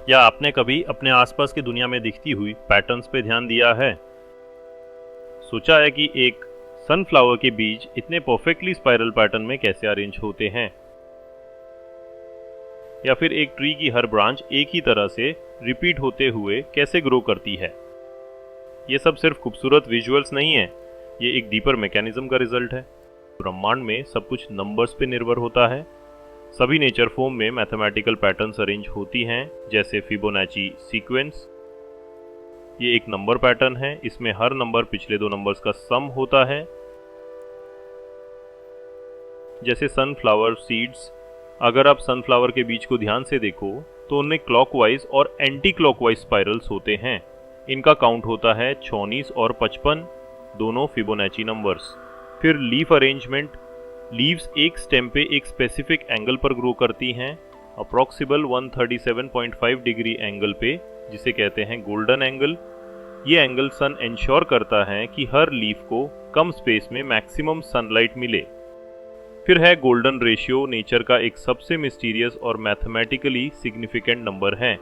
या आपने कभी अपने आसपास की दुनिया में दिखती हुई पैटर्न्स पे ध्यान दिया है? सोचा है कि एक सनफ्लावर के बीज इतने परफेक्टली स्पाइरल पैटर्न में कैसे अरेंज होते हैं, या फिर एक ट्री की हर ब्रांच एक ही तरह से रिपीट होते हुए कैसे ग्रो करती है। ये सब सिर्फ खूबसूरत विजुअल्स नहीं है, ये एक डीपर मैकेनिज्म का रिजल्ट है। ब्रह्मांड में सब कुछ नंबर्स पे निर्भर होता है। सभी नेचर फॉर्म में मैथमेटिकल पैटर्न्स अरेंज होती हैं, जैसे फिबोनाची सीक्वेंस। ये एक नंबर पैटर्न है, इसमें हर नंबर पिछले दो नंबर्स का सम होता है। जैसे सनफ्लावर सीड्स, अगर आप सनफ्लावर के बीज को ध्यान से देखो तो उनमें क्लॉकवाइज और एंटी क्लॉकवाइज स्पाइरल्स होते हैं। इनका काउंट होता है 36 और 55, दोनों फिबोनाची नंबर्स। फिर लीफ अरेंजमेंट, लीव्स एक स्टेम पे एक स्पेसिफिक एंगल पर ग्रो करती हैं, अप्रॉक्सिबल 137.5 डिग्री एंगल पे, जिसे कहते हैं गोल्डन एंगल। ये एंगल सन इंश्योर करता है कि हर लीफ को कम स्पेस में मैक्सिमम सनलाइट मिले। फिर है गोल्डन रेशियो, नेचर का एक सबसे मिस्टीरियस और मैथमेटिकली सिग्निफिकेंट नंबर है।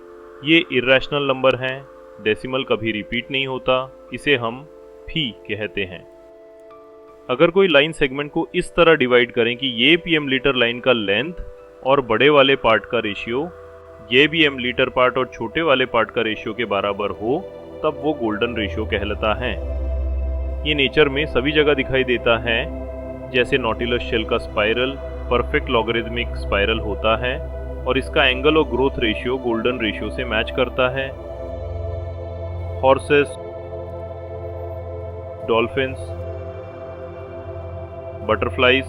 ये इर्रेशनल नंबर है, डेसिमल कभी रिपीट नहीं होता, इसे हम फी कहते हैं। अगर कोई लाइन सेगमेंट को इस तरह डिवाइड करें कि ये भी एम लीटर लाइन का लेंथ और बड़े वाले पार्ट का रेशियो ये भी एम लीटर पार्ट और छोटे वाले पार्ट का रेशियो के बराबर हो, तब वो गोल्डन रेशियो कहलाता है। ये नेचर में सभी जगह दिखाई देता है, जैसे नॉटिलस शेल का स्पाइरल परफेक्ट लॉगरिथमिक स्पाइरल होता है और इसका एंगल और ग्रोथ रेशियो गोल्डन रेशियो से मैच करता है। हॉर्सेस, डॉल्फिन्स, बटरफ्लाइज,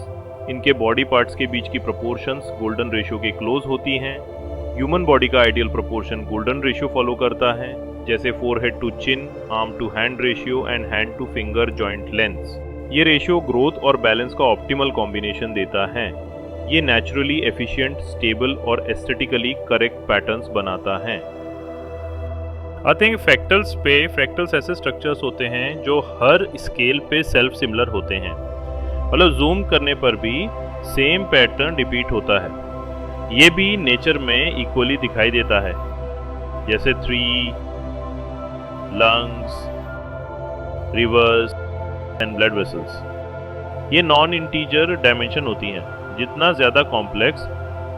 इनके बॉडी पार्ट्स के बीच की प्रोपोर्शंस गोल्डन रेशियो के क्लोज होती हैं। ह्यूमन बॉडी का ideal proportion golden ratio follow करता है, जैसे forehead to chin, arm to hand ratio and hand to finger joint lengths. ये रेशियो ग्रोथ और बैलेंस का ऑप्टिमल कॉम्बिनेशन देता है। ये नेचुरली एफिशिएंट, स्टेबल और एस्थेटिकली करेक्ट पैटर्न्स बनाता है। आते हैं फ्रैक्टल्स ऐसे स्ट्रक्चर्स होते हैं जो हर स्केल पे सेल्फ सिमिलर होते हैं, मतलब जूम करने पर भी सेम पैटर्न रिपीट होता है। ये भी नेचर में इक्वली दिखाई देता है, जैसे tree, lungs, reverse and blood vessels. ये नॉन इंटीजर डायमेंशन होती हैं, जितना ज़्यादा कॉम्प्लेक्स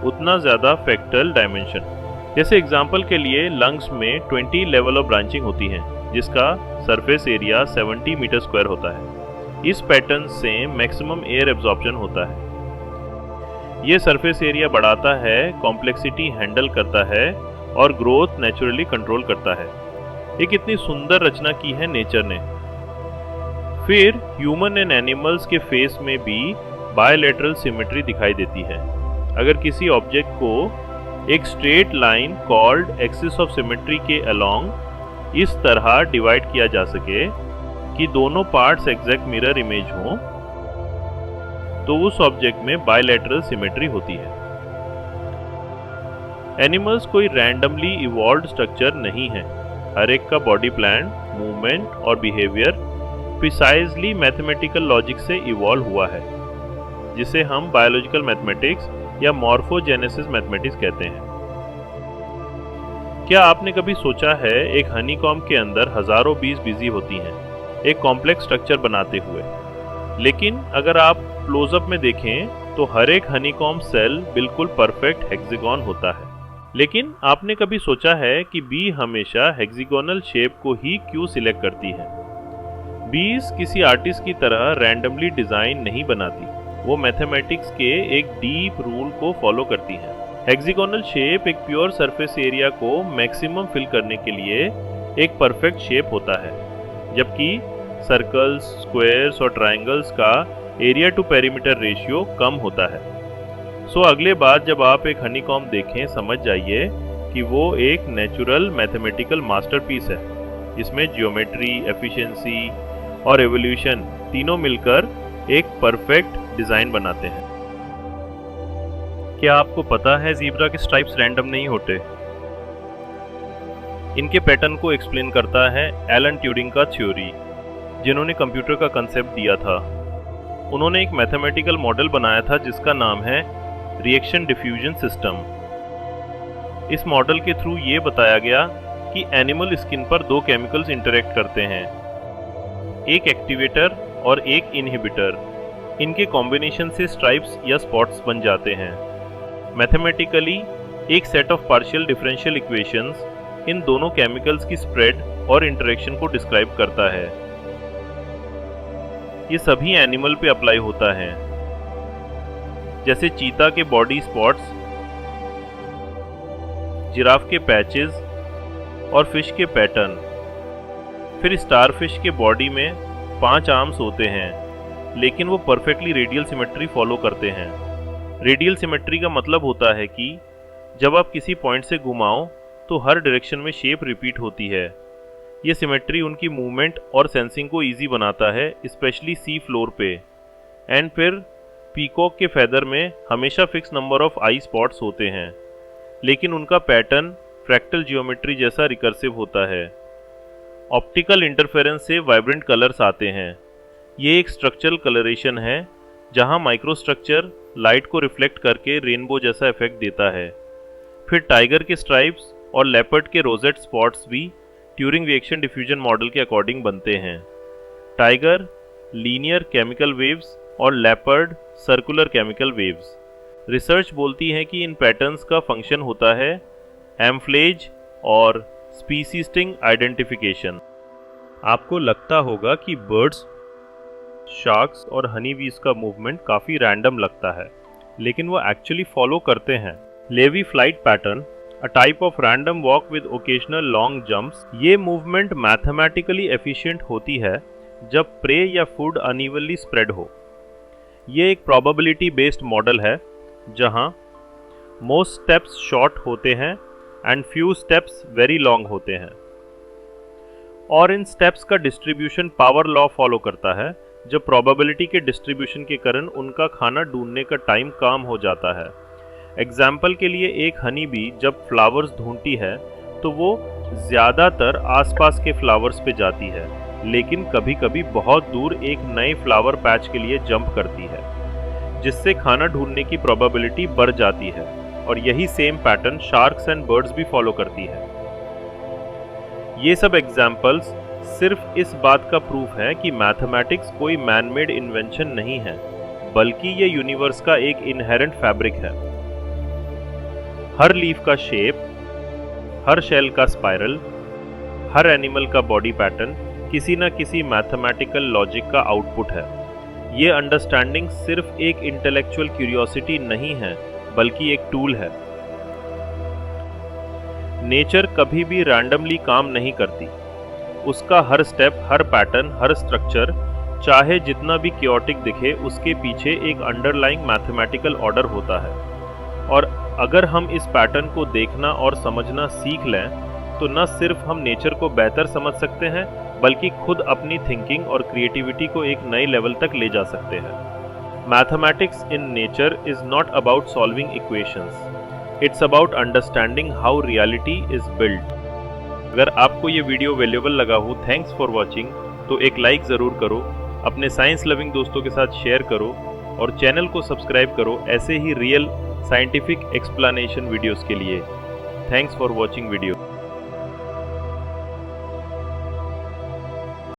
उतना ज़्यादा फ्रैक्टल डायमेंशन। जैसे एग्जांपल के लिए लंग्स में 20 लेवल ऑफ ब्रांचिंग होती हैं, जिसका सरफेस एरिया 70 मीटर स्क्वायर होता है। इस पैटर्न से मैक्सिमम एयर एब्जॉर्प्शन होता है। ये सरफेस एरिया बढ़ाता है, कॉम्प्लेक्सिटी हैंडल करता है और ग्रोथ नेचुरली कंट्रोल करता है। ये कितनी सुंदर रचना की है नेचर ने। फिर ह्यूमन एंड एनिमल्स के फेस में भी बायलैटरल सिमेट्री दिखाई देती है। अगर किसी ऑब्जेक्ट को एक straight line called axis of symmetry के अलोंग इस तरह डिवाइड किया जा सके कि दोनों पार्ट्स एग्जैक्ट मिरर इमेज हों, तो उस ऑब्जेक्ट में बायलैटरल सिमेट्री होती है। एनिमल्स कोई रैंडमली इवॉल्व्ड स्ट्रक्चर नहीं है। हर एक का बॉडी प्लान, मूवमेंट और बिहेवियर प्रिसाइजली मैथमेटिकल लॉजिक से इवॉल्व हुआ है, जिसे हम बायोलॉजिकल मैथमेटिक्स या मॉर्फोजेनेसिस मैथमेटिक्स कहते हैं। क्या आपने कभी सोचा है, एक हनीकॉम्ब के अंदर हजारों बीज बिजी होती हैं एक कॉम्प्लेक्स स्ट्रक्चर बनाते हुए, लेकिन अगर आप क्लोजअप में देखें तो हर एक हनीकॉम्ब सेल बिल्कुल परफेक्ट हेक्सागोन होता है। लेकिन आपने कभी सोचा है कि बी हमेशा हेक्सागोनल शेप को ही क्यों सिलेक्ट करती है? बीज किसी आर्टिस्ट की तरह रैंडमली डिजाइन नहीं बनाती, वो मैथमेटिक्स के एक डीप रूल को फॉलो करती हैं। हेक्सागोनल शेप एक प्योर सरफेस एरिया को मैक्सिमम फिल करने के लिए एक परफेक्ट शेप होता है, जबकि सर्कल्स, स्क्वायर्स और ट्रायंगल्स का एरिया टू पेरीमीटर रेशियो कम होता है। सो अगले बार जब आप एक हनीकॉम्ब देखें, समझ जाइए कि वो एक नेचुरल मैथमेटिकल मास्टरपीस है, जिसमें जियोमेट्री, एफिशिएंसी और एवोल्यूशन तीनों मिलकर एक परफेक्ट डिजाइन बनाते हैं। क्या आपको पता है ज़ीब्रा के स्ट्राइप्स रैंडम नहीं होते? इनके पैटर्न को एक्सप्लेन करता है एलन ट्यूरिंग का थ्योरी, जिन्होंने कंप्यूटर का कंसेप्ट दिया था। उन्होंने एक मैथमेटिकल मॉडल बनाया था जिसका नाम है रिएक्शन डिफ्यूजन सिस्टम। इस मॉडल के थ्रू ये बताया गया कि एनिमल स्किन पर दो केमिकल्स इंटरेक्ट करते हैं, एक एक्टिवेटर और एक इनहिबिटर। इनके कॉम्बिनेशन से स्ट्राइप्स या स्पॉट्स बन जाते हैं। मैथमेटिकली एक set of partial differential equations इन दोनों केमिकल्स की स्प्रेड और इंटरेक्शन को डिस्क्राइब करता है। ये सभी एनिमल पे अप्लाई होता है, जैसे चीता के बॉडी स्पॉट्स, जिराफ के पैचेस और फिश के पैटर्न। फिर स्टारफिश के बॉडी में 5 आर्म्स होते हैं, लेकिन वो परफेक्टली रेडियल सिमेट्री फॉलो करते हैं। रेडियल सिमेट्री का मतलब होता है कि जब आप किसी पॉइंट से घुमाओ तो हर डायरेक्शन में शेप रिपीट होती है। ये सिमेट्री उनकी मूवमेंट और सेंसिंग को इजी बनाता है, स्पेशली सी फ्लोर पे। एंड फिर पीकॉक के फेदर में हमेशा fix number of I spots होते हैं, लेकिन उनका पैटर्न फ्रैक्टल जियोमेट्री जैसा रिकर्सिव होता है। ऑप्टिकल इंटरफेरेंस से वाइब्रेंट कलर्स आते हैं। ये एक स्ट्रक्चरल कलरेशन है जहां माइक्रोस्ट्रक्चर लाइट को रिफ्लेक्ट करके रेनबो जैसा इफेक्ट देता है। फिर टाइगर के स्ट्राइप्स और लेपर्ड के रोजेट स्पॉट्स भी ट्यूरिंग रिएक्शन डिफ्यूजन मॉडल के अकॉर्डिंग बनते हैं। टाइगर लीनियर केमिकल वेव्स और leopard circular chemical waves. Research बोलती है कि इन पैटर्न्स का फंक्शन होता है एम्फ्लेज और स्पीसीस्टिंग आइडेंटिफिकेशन। आपको लगता होगा कि बर्ड्स, शार्क्स और हनी बीज का मूवमेंट काफ़ी रैंडम लगता है, लेकिन वो एक्चुअली फॉलो करते हैं Levy flight pattern, a type of random walk with occasional long jumps. ये मूवमेंट मैथमेटिकली एफिशिएंट होती है जब प्रे या फूड अनइवनली स्प्रेड हो। ये एक प्रोबेबिलिटी बेस्ड मॉडल है जहां मोस्ट स्टेप्स शॉर्ट होते हैं and few steps very long होते हैं, और इन स्टेप्स का डिस्ट्रीब्यूशन पावर लॉ फॉलो करता है, जब प्रोबेबिलिटी के डिस्ट्रीब्यूशन के कारण उनका खाना ढूंढने का टाइम कम हो जाता है। एग्जाम्पल के लिए एक हनी बी जब फ्लावर्स ढूंढती है तो वो ज़्यादातर आसपास के फ्लावर्स पे जाती है, लेकिन कभी कभी बहुत दूर एक नए फ्लावर पैच के लिए जंप करती है, जिससे खाना ढूंढने की प्रोबेबिलिटी बढ़ जाती है। और यही same pattern sharks and birds भी फॉलो करती है। ये सब एग्जाम्पल्स सिर्फ इस बात का प्रूफ है कि मैथमेटिक्स कोई मैनमेड इन्वेंशन नहीं है, बल्कि ये यूनिवर्स का एक इनहेरेंट फैब्रिक है। हर लीफ का शेप, हर शेल का स्पाइरल, हर एनिमल का बॉडी पैटर्न किसी न किसी मैथमेटिकल लॉजिक का आउटपुट है। ये अंडरस्टैंडिंग सिर्फ एक इंटेलेक्चुअल क्यूरियोसिटी नहीं है, बल्कि एक टूल है। नेचर कभी भी रैंडमली काम नहीं करती। उसका हर स्टेप, हर पैटर्न, हर स्ट्रक्चर, चाहे जितना भी क्योटिक दिखे, उसके पीछे एक अंडरलाइंग मैथमेटिकल ऑर्डर होता है। और अगर हम इस पैटर्न को देखना और समझना सीख लें तो न सिर्फ हम नेचर को बेहतर समझ सकते हैं, बल्कि खुद अपनी थिंकिंग और क्रिएटिविटी को एक नए लेवल तक ले जा सकते हैं। Mathematics in nature is not about solving equations, it's about understanding how reality is build. अगर आपको ये वीडियो वैल्यूएबल लगा हो, थैंक्स फॉर वॉचिंग, तो एक लाइक ज़रूर करो, अपने साइंस लविंग दोस्तों के साथ शेयर करो और चैनल को सब्सक्राइब करो ऐसे ही रियल साइंटिफिक एक्सप्लेनेशन वीडियोस के लिए। Thanks for watching video.